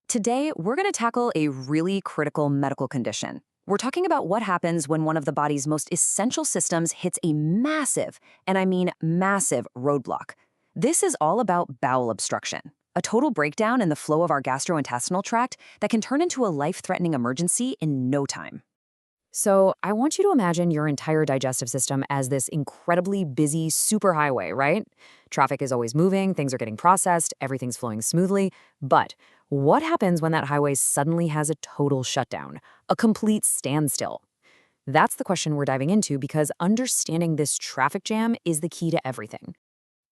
Today, we're going to tackle a really critical medical condition. We're talking about what happens when one of the body's most essential systems hits a massive, and I mean massive, roadblock. This is all about bowel obstruction, a total breakdown in the flow of our gastrointestinal tract that can turn into a life-threatening emergency in no time. So, I want you to imagine your entire digestive system as this incredibly busy superhighway, right? Traffic is always moving, things are getting processed, everything's flowing smoothly. But what happens when that highway suddenly has a total shutdown, a complete standstill? That's the question we're diving into because understanding this traffic jam is the key to everything.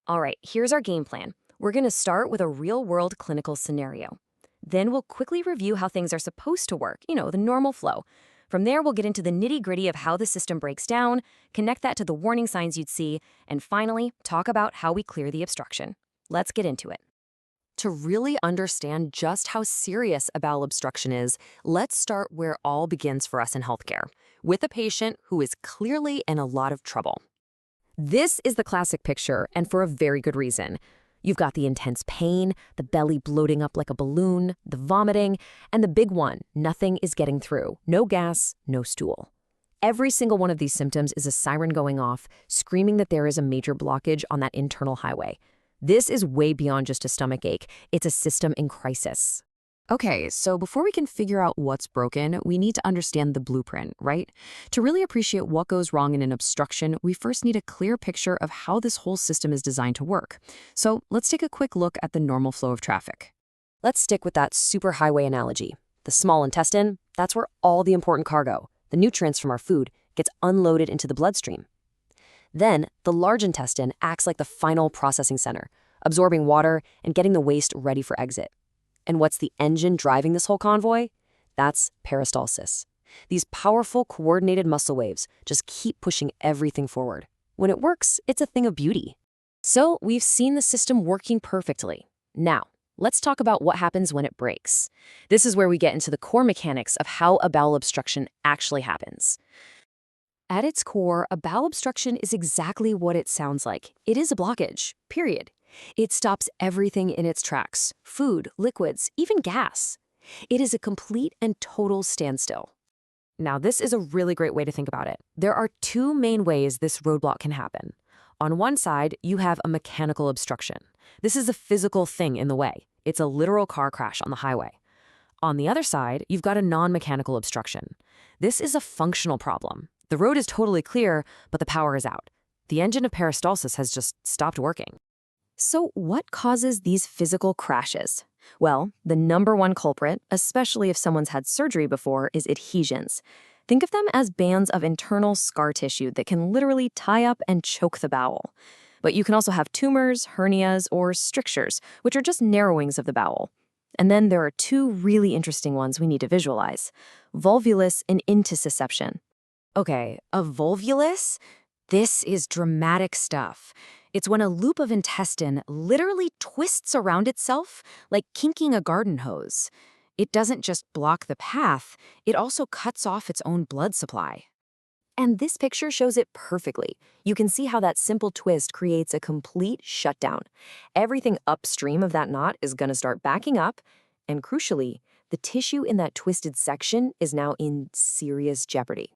All right, here's our game plan. We're going to start with a real-world clinical scenario. Then we'll quickly review how things are supposed to work, the normal flow. From there, we'll get into the nitty-gritty of how the system breaks down, connect that to the warning signs you'd see, and finally, talk about how we clear the obstruction. Let's get into it. To really understand just how serious a bowel obstruction is, let's start where all begins for us in healthcare, with a patient who is clearly in a lot of trouble. This is the classic picture, and for a very good reason. You've got the intense pain, the belly bloating up like a balloon, the vomiting, and the big one, nothing is getting through. No gas, no stool. Every single one of these symptoms is a siren going off, screaming that there is a major blockage on that internal highway. This is way beyond just a stomach ache. It's a system in crisis. Okay, so before we can figure out what's broken, we need to understand the blueprint, right? To really appreciate what goes wrong in an obstruction, we first need a clear picture of how this whole system is designed to work. So let's take a quick look at the normal flow of traffic. Let's stick with that superhighway analogy. The small intestine, that's where all the important cargo, the nutrients from our food, gets unloaded into the bloodstream. Then, the large intestine acts like the final processing center, absorbing water and getting the waste ready for exit. And what's the engine driving this whole convoy? That's peristalsis. These powerful, coordinated muscle waves just keep pushing everything forward. When it works, it's a thing of beauty. So we've seen the system working perfectly. Now, let's talk about what happens when it breaks. This is where we get into the core mechanics of how a bowel obstruction actually happens. At its core, a bowel obstruction is exactly what it sounds like. It is a blockage, period. It stops everything in its tracks, food, liquids, even gas. It is a complete and total standstill. Now, this is a really great way to think about it. There are two main ways this roadblock can happen. On one side, you have a mechanical obstruction. This is a physical thing in the way. It's a literal car crash on the highway. On the other side, you've got a non-mechanical obstruction. This is a functional problem. The road is totally clear, but the power is out. The engine of peristalsis has just stopped working. So what causes these physical crashes? Well, the number one culprit, especially if someone's had surgery before, is adhesions. Think of them as bands of internal scar tissue that can literally tie up and choke the bowel. But you can also have tumors, hernias, or strictures, which are just narrowings of the bowel. And then there are two really interesting ones we need to visualize: volvulus and intussusception. Okay, a volvulus? This is dramatic stuff. It's when a loop of intestine literally twists around itself like kinking a garden hose. It doesn't just block the path, it also cuts off its own blood supply. And this picture shows it perfectly. You can see how that simple twist creates a complete shutdown. Everything upstream of that knot is going to start backing up, and crucially, the tissue in that twisted section is now in serious jeopardy.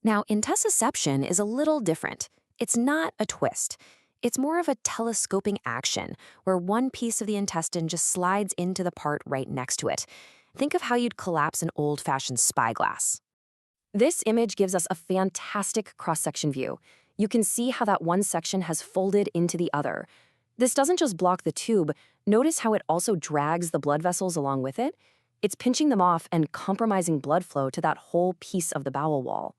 Now, intussusception is a little different. It's not a twist. It's more of a telescoping action, where one piece of the intestine just slides into the part right next to it. Think of how you'd collapse an old-fashioned spyglass. This image gives us a fantastic cross-section view. You can see how that one section has folded into the other. This doesn't just block the tube. Notice how it also drags the blood vessels along with it. It's pinching them off and compromising blood flow to that whole piece of the bowel wall.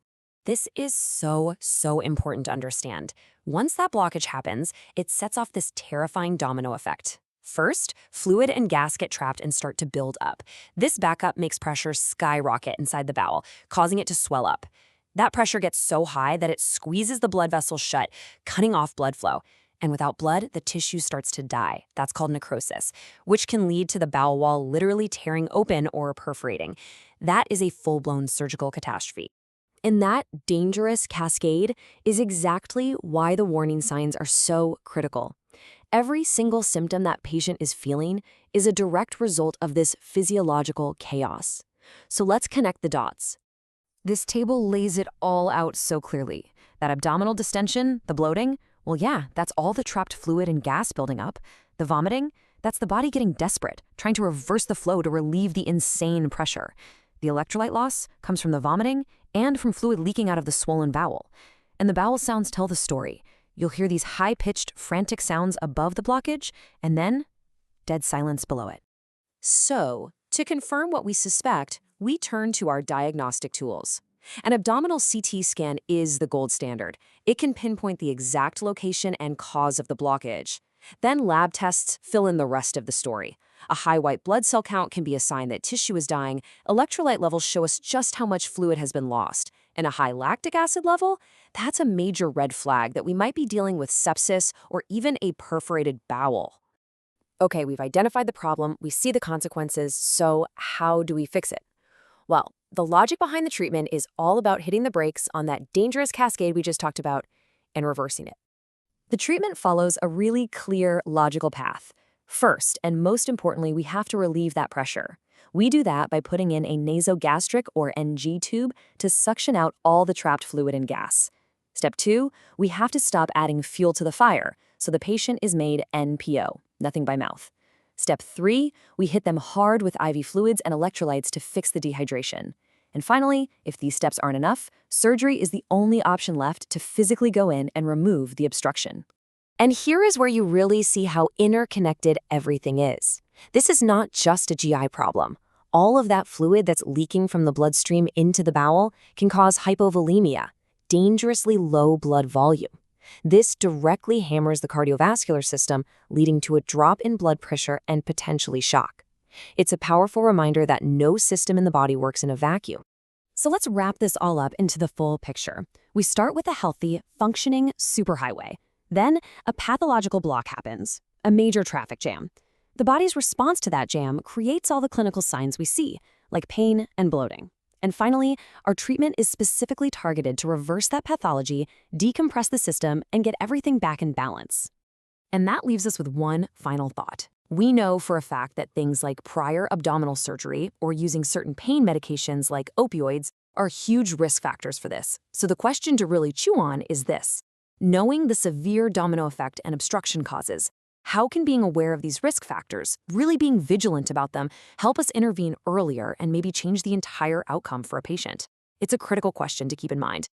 This is so important to understand. Once that blockage happens, it sets off this terrifying domino effect. First, fluid and gas get trapped and start to build up. This backup makes pressure skyrocket inside the bowel, causing it to swell up. That pressure gets so high that it squeezes the blood vessels shut, cutting off blood flow. And without blood, the tissue starts to die. That's called necrosis, which can lead to the bowel wall literally tearing open or perforating. That is a full-blown surgical catastrophe. And that dangerous cascade is exactly why the warning signs are so critical. Every single symptom that patient is feeling is a direct result of this physiological chaos. So let's connect the dots. This table lays it all out so clearly. That abdominal distension, the bloating, well, yeah, that's all the trapped fluid and gas building up. The vomiting, that's the body getting desperate, trying to reverse the flow to relieve the insane pressure. The electrolyte loss comes from the vomiting and from fluid leaking out of the swollen bowel. And the bowel sounds tell the story. You'll hear these high-pitched, frantic sounds above the blockage, and then dead silence below it. So, to confirm what we suspect, we turn to our diagnostic tools. An abdominal CT scan is the gold standard. It can pinpoint the exact location and cause of the blockage. Then lab tests fill in the rest of the story. A high white blood cell count can be a sign that tissue is dying. Electrolyte levels show us just how much fluid has been lost. And a high lactic acid level, that's a major red flag that we might be dealing with sepsis or even a perforated bowel. Okay, we've identified the problem, we see the consequences, so how do we fix it? Well, the logic behind the treatment is all about hitting the brakes on that dangerous cascade we just talked about and reversing it. The treatment follows a really clear, logical path. First, and most importantly, we have to relieve that pressure. We do that by putting in a nasogastric or NG tube to suction out all the trapped fluid and gas. Step 2, we have to stop adding fuel to the fire, so the patient is made NPO, nothing by mouth. Step 3, we hit them hard with IV fluids and electrolytes to fix the dehydration. And finally, if these steps aren't enough, surgery is the only option left to physically go in and remove the obstruction. And here is where you really see how interconnected everything is. This is not just a GI problem. All of that fluid that's leaking from the bloodstream into the bowel can cause hypovolemia, dangerously low blood volume. This directly hammers the cardiovascular system, leading to a drop in blood pressure and potentially shock. It's a powerful reminder that no system in the body works in a vacuum. So let's wrap this all up into the full picture. We start with a healthy, functioning superhighway. Then a pathological block happens, a major traffic jam. The body's response to that jam creates all the clinical signs we see, like pain and bloating. And finally, our treatment is specifically targeted to reverse that pathology, decompress the system, and get everything back in balance. And that leaves us with one final thought. We know for a fact that things like prior abdominal surgery or using certain pain medications like opioids are huge risk factors for this. So the question to really chew on is this. Knowing the severe domino effect and obstruction causes, how can being aware of these risk factors, really being vigilant about them, help us intervene earlier and maybe change the entire outcome for a patient? It's a critical question to keep in mind.